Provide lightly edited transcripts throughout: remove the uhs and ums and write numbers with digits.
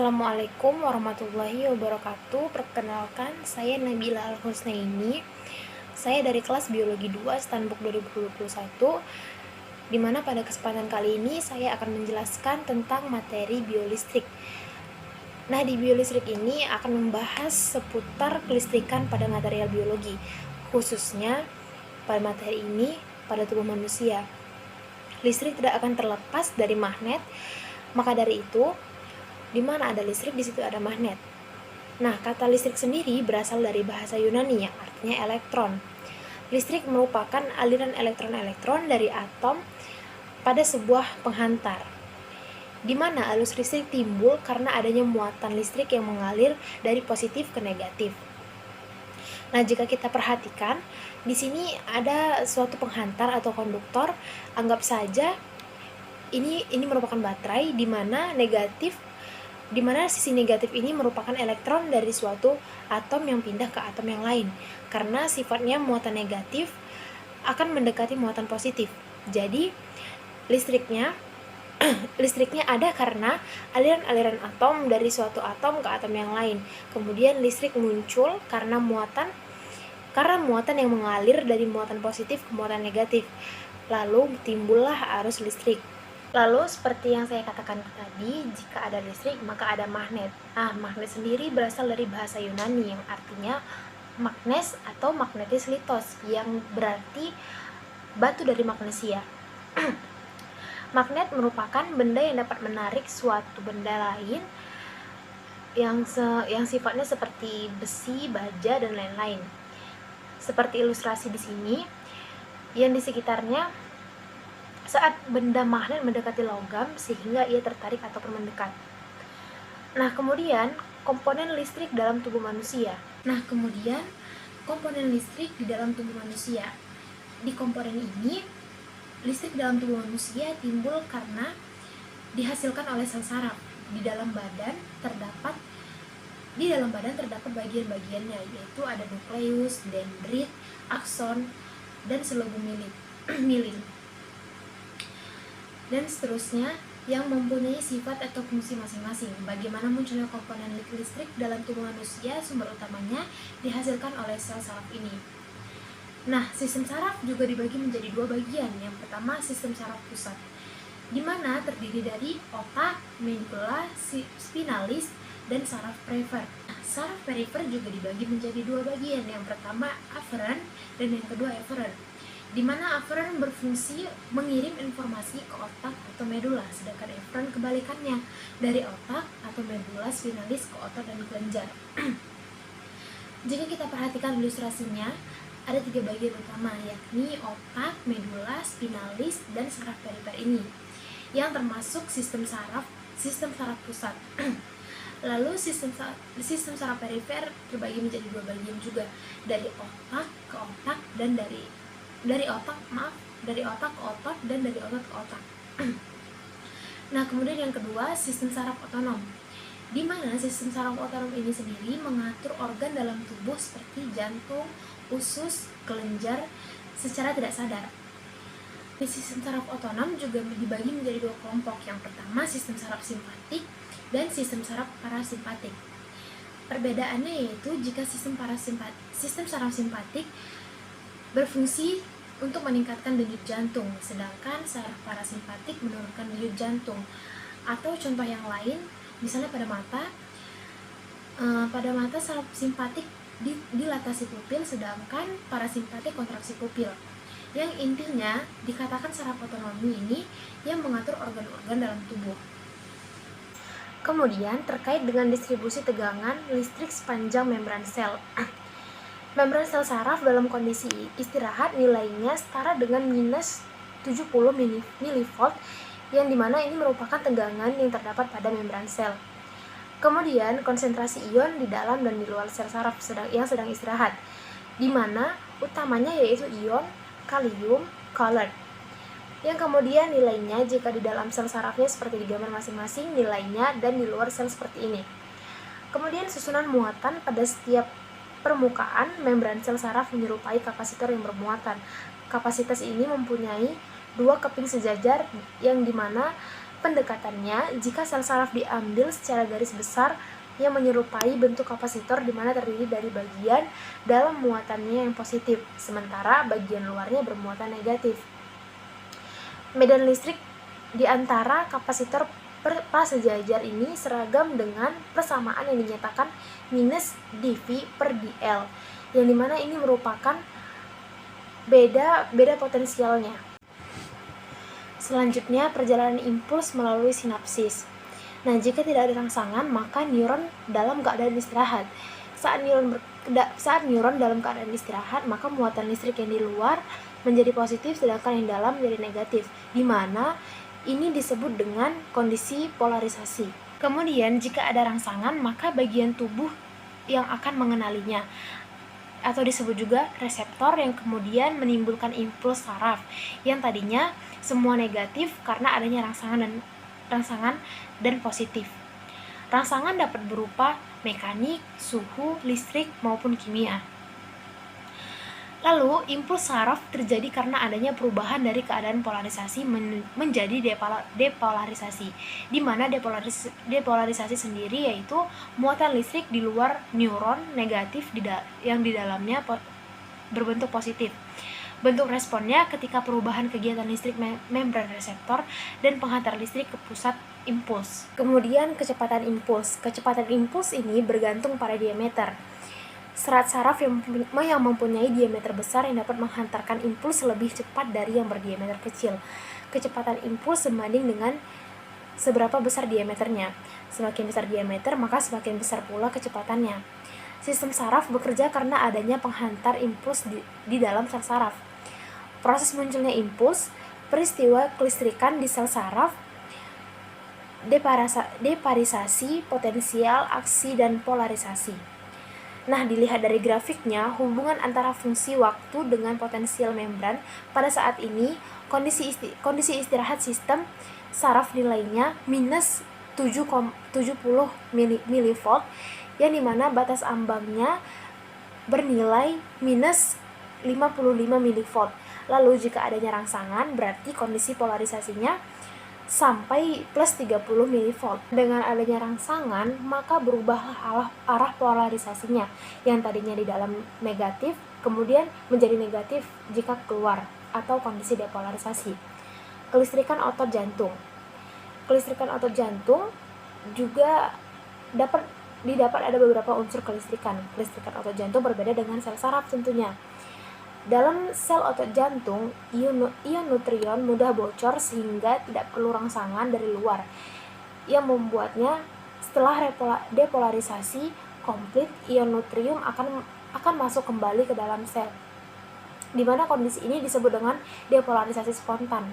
Assalamualaikum warahmatullahi wabarakatuh. Perkenalkan, saya Nabila Al-Husnaini. Saya dari kelas Biologi 2 Standbook 2021, di mana pada kesempatan kali ini saya akan menjelaskan tentang materi biolistrik. Nah, di biolistrik ini akan membahas seputar kelistrikan pada material biologi, khususnya pada materi ini pada tubuh manusia. Listrik tidak akan terlepas dari magnet, maka dari itu di mana ada listrik, di situ ada magnet. Nah, kata listrik sendiri berasal dari bahasa Yunani yang artinya elektron. Listrik merupakan aliran elektron-elektron dari atom pada sebuah penghantar, di mana arus listrik timbul karena adanya muatan listrik yang mengalir dari positif ke negatif. Nah, jika kita perhatikan, di sini ada suatu penghantar atau konduktor. Anggap saja ini merupakan baterai, di mana sisi negatif ini merupakan elektron dari suatu atom yang pindah ke atom yang lain, karena sifatnya muatan negatif akan mendekati muatan positif. Jadi listriknya ada karena aliran-aliran atom dari suatu atom ke atom yang lain. Kemudian listrik muncul karena muatan yang mengalir dari muatan positif ke muatan negatif. Lalu timbullah arus listrik. Lalu seperti yang saya katakan tadi, jika ada listrik maka ada magnet. Nah, magnet sendiri berasal dari bahasa Yunani yang artinya magnes atau magnetis litos, yang berarti batu dari magnesia. Magnet merupakan benda yang dapat menarik suatu benda lain yang sifatnya seperti besi, baja, dan lain-lain. Seperti ilustrasi di sini, yang di sekitarnya saat benda magnet mendekati logam sehingga ia tertarik ataupun mendekat. Nah, kemudian komponen listrik dalam tubuh manusia. Di komponen ini, listrik dalam tubuh manusia timbul karena dihasilkan oleh sel saraf. Di dalam badan terdapat bagian-bagiannya, yaitu ada nukleus, dendrit, akson, dan selubung-milin dan seterusnya, yang mempunyai sifat atau fungsi masing-masing. Bagaimana munculnya komponen listrik dalam tubuh manusia? Sumber utamanya dihasilkan oleh sel saraf ini. Nah, sistem saraf juga dibagi menjadi dua bagian. Yang pertama, sistem saraf pusat, di mana terdiri dari otak, medula spinalis, dan saraf perifer. Saraf perifer juga dibagi menjadi dua bagian. Yang pertama afferent dan yang kedua efferent, di mana afferent berfungsi mengirim informasi ke otak atau medula, sedangkan efferent kebalikannya, dari otak atau medula spinalis ke otot dan kelenjar. Jika kita perhatikan ilustrasinya, ada tiga bagian utama, yakni otak, medula spinalis, dan saraf perifer ini, yang termasuk sistem saraf pusat. Lalu sistem saraf perifer terbagi menjadi dua bagian juga, dari otak ke otak dan dari otak ke otot dan dari otot ke otak. Nah, kemudian yang kedua, sistem saraf otonom, di mana sistem saraf otonom ini sendiri mengatur organ dalam tubuh seperti jantung, usus, kelenjar secara tidak sadar. Sistem saraf otonom juga dibagi menjadi dua kelompok. Yang pertama, sistem saraf simpatik dan sistem saraf parasimpatik. Perbedaannya yaitu jika sistem saraf simpatik berfungsi untuk meningkatkan denyut jantung, sedangkan saraf parasimpatik menurunkan denyut jantung. Atau contoh yang lain, misalnya pada mata saraf simpatik dilatasi pupil, sedangkan parasimpatik kontraksi pupil. Yang intinya dikatakan saraf otonomi ini yang mengatur organ-organ dalam tubuh. Kemudian terkait dengan distribusi tegangan listrik sepanjang membran sel. Membran sel saraf dalam kondisi istirahat nilainya setara dengan minus 70 mV, yang dimana ini merupakan tegangan yang terdapat pada membran sel. Kemudian konsentrasi ion di dalam dan di luar sel saraf yang sedang istirahat, di mana utamanya yaitu ion kalium colored, yang kemudian nilainya jika di dalam sel sarafnya seperti di gambar masing-masing nilainya, dan di luar sel seperti ini. Kemudian susunan muatan pada setiap permukaan membran sel saraf menyerupai kapasitor yang bermuatan. Kapasitas ini mempunyai dua keping sejajar, yang dimana Pendekatannya, jika sel saraf diambil secara garis besar yang menyerupai bentuk kapasitor di mana terdiri dari bagian dalam muatannya yang positif, sementara bagian luarnya bermuatan negatif. Medan listrik di antara kapasitor prasejajar ini seragam dengan persamaan yang dinyatakan minus dV per dL, yang dimana ini merupakan beda potensialnya. Selanjutnya, perjalanan impuls melalui sinapsis. Nah, jika tidak ada rangsangan, maka neuron dalam keadaan istirahat. Saat neuron dalam keadaan istirahat, maka muatan listrik yang di luar menjadi positif, sedangkan yang dalam menjadi negatif, di mana ini disebut dengan kondisi polarisasi. Kemudian, jika ada rangsangan, maka bagian tubuh yang akan mengenalinya, atau disebut juga reseptor, yang kemudian menimbulkan impuls saraf yang tadinya semua negatif karena adanya rangsangan dan positif. Rangsangan dapat berupa mekanik, suhu, listrik, maupun kimia. Lalu, impuls saraf terjadi karena adanya perubahan dari keadaan polarisasi menjadi depolarisasi, di mana depolarisasi sendiri yaitu muatan listrik di luar neuron negatif yang di dalamnya berbentuk positif. Bentuk responnya ketika perubahan kegiatan listrik membran reseptor dan penghantar listrik ke pusat impuls. Kemudian kecepatan impuls. Kecepatan impuls ini bergantung pada diameter. Serat saraf yang mempunyai diameter besar yang dapat menghantarkan impuls lebih cepat dari yang berdiameter kecil. Kecepatan impuls sebanding dengan seberapa besar diameternya. Semakin besar diameter, maka semakin besar pula kecepatannya. Sistem saraf bekerja karena adanya penghantar impuls di dalam sel saraf. Proses munculnya impuls, peristiwa kelistrikan di sel saraf, deparisasi, potensial, aksi, dan polarisasi. Nah, dilihat dari grafiknya, hubungan antara fungsi waktu dengan potensial membran pada saat ini, kondisi istirahat sistem saraf nilainya minus 70 mV, yang dimana batas ambangnya bernilai minus 55 mV. Lalu jika adanya rangsangan, berarti kondisi polarisasinya sampai plus 30 mV. Dengan adanya rangsangan, maka berubahlah arah polarisasinya, yang tadinya di dalam negatif, kemudian menjadi negatif jika keluar, atau kondisi depolarisasi. Kelistrikan otot jantung. Kelistrikan otot jantung juga didapat ada beberapa unsur kelistrikan. Kelistrikan otot jantung berbeda dengan sel saraf tentunya. Dalam sel otot jantung, ion nutrion mudah bocor sehingga tidak perlu rangsangan dari luar, yang membuatnya setelah depolarisasi komplit, ion nutrium akan masuk kembali ke dalam sel, di mana kondisi ini disebut dengan depolarisasi spontan.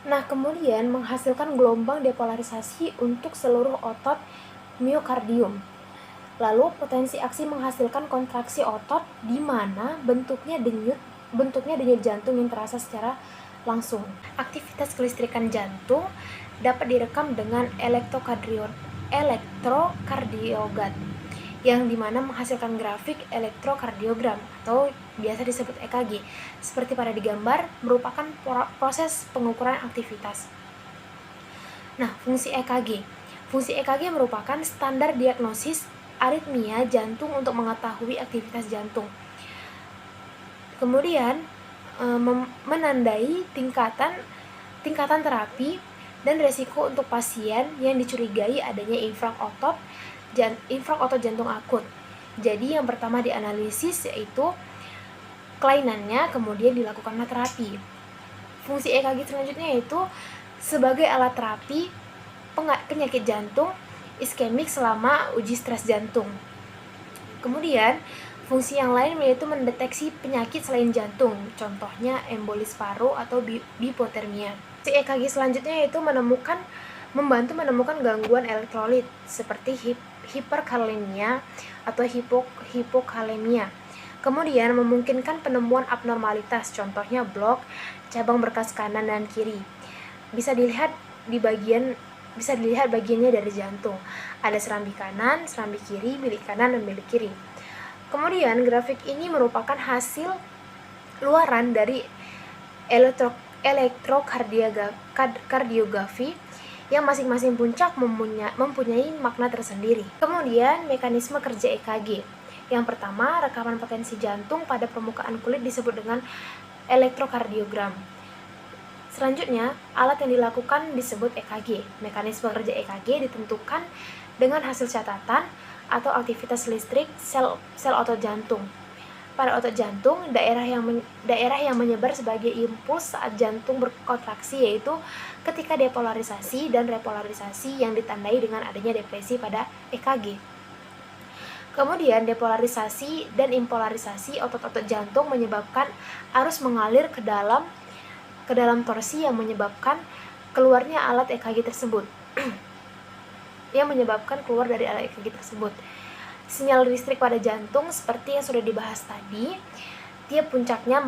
Nah, kemudian menghasilkan gelombang depolarisasi untuk seluruh otot miokardium. Lalu potensi aksi menghasilkan kontraksi otot di mana bentuknya denyut jantung yang terasa secara langsung. Aktivitas kelistrikan jantung dapat direkam dengan elektrokardiogram, yang dimana menghasilkan grafik elektrokardiogram atau biasa disebut EKG. Seperti pada digambar, merupakan proses pengukuran aktivitas. Nah, fungsi EKG. Fungsi EKG merupakan standar diagnosis aritmia jantung untuk mengetahui aktivitas jantung. Kemudian menandai tingkatan terapi dan resiko untuk pasien yang dicurigai adanya infrak otot jantung akut. Jadi yang pertama dianalisis yaitu kelainannya, kemudian dilakukanlah terapi. Fungsi EKG selanjutnya yaitu sebagai alat terapi penyakit jantung iskemik selama uji stres jantung. Kemudian, fungsi yang lain yaitu mendeteksi penyakit selain jantung, contohnya embolis paru atau hipotermia. Si EKG selanjutnya yaitu membantu menemukan gangguan elektrolit seperti hiperkalemia atau hipokalemia. Kemudian memungkinkan penemuan abnormalitas, contohnya blok cabang berkas kanan dan kiri. Bisa dilihat bagiannya dari jantung. Ada serambi kanan, serambi kiri, bilik kanan, dan bilik kiri. Kemudian grafik ini merupakan hasil luaran dari elektrokardiografi yang masing-masing puncak mempunyai makna tersendiri. Kemudian, mekanisme kerja EKG. Yang pertama, rekaman potensi jantung pada permukaan kulit disebut dengan elektrokardiogram. Selanjutnya, alat yang dilakukan disebut EKG. Mekanisme kerja EKG ditentukan dengan hasil catatan atau aktivitas listrik sel otot jantung. Pada otot jantung, daerah yang menyebar sebagai impuls saat jantung berkontraksi yaitu ketika depolarisasi dan repolarisasi yang ditandai dengan adanya depresi pada EKG. Kemudian depolarisasi dan impolarisasi otot-otot jantung menyebabkan arus mengalir ke dalam torsi yang menyebabkan keluarnya alat EKG tersebut. yang menyebabkan keluar dari alat EKG tersebut. Sinyal listrik pada jantung seperti yang sudah dibahas tadi, tiap puncaknya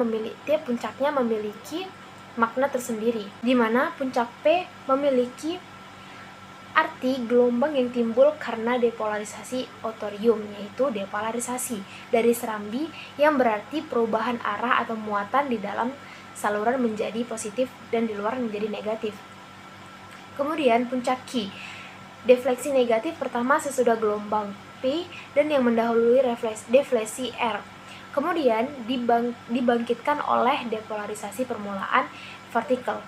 memiliki makna tersendiri, di mana puncak P memiliki arti gelombang yang timbul karena depolarisasi otorium, yaitu depolarisasi dari serambi yang berarti perubahan arah atau muatan di dalam saluran menjadi positif dan di luar menjadi negatif. Kemudian puncak Q, defleksi negatif pertama sesudah gelombang P dan yang mendahului defleksi R. Kemudian dibangkitkan oleh depolarisasi permulaan vertikal.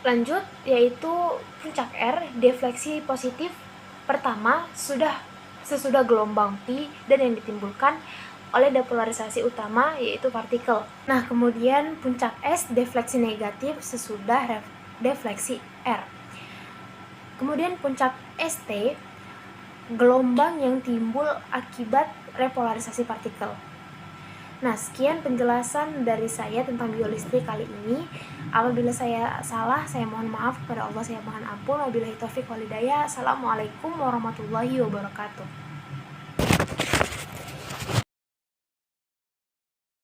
Lanjut, yaitu puncak R, defleksi positif pertama sesudah gelombang P dan yang ditimbulkan oleh depolarisasi utama yaitu partikel. Nah, kemudian puncak S, defleksi negatif sesudah defleksi R. Kemudian puncak ST, gelombang yang timbul akibat repolarisasi partikel. Nah, sekian penjelasan dari saya tentang biolistrik kali ini. Apabila saya salah, saya mohon maaf kepada Allah, saya mohon ampun. Wabillahi taufiq wal hidayah. Assalamualaikum warahmatullahi wabarakatuh.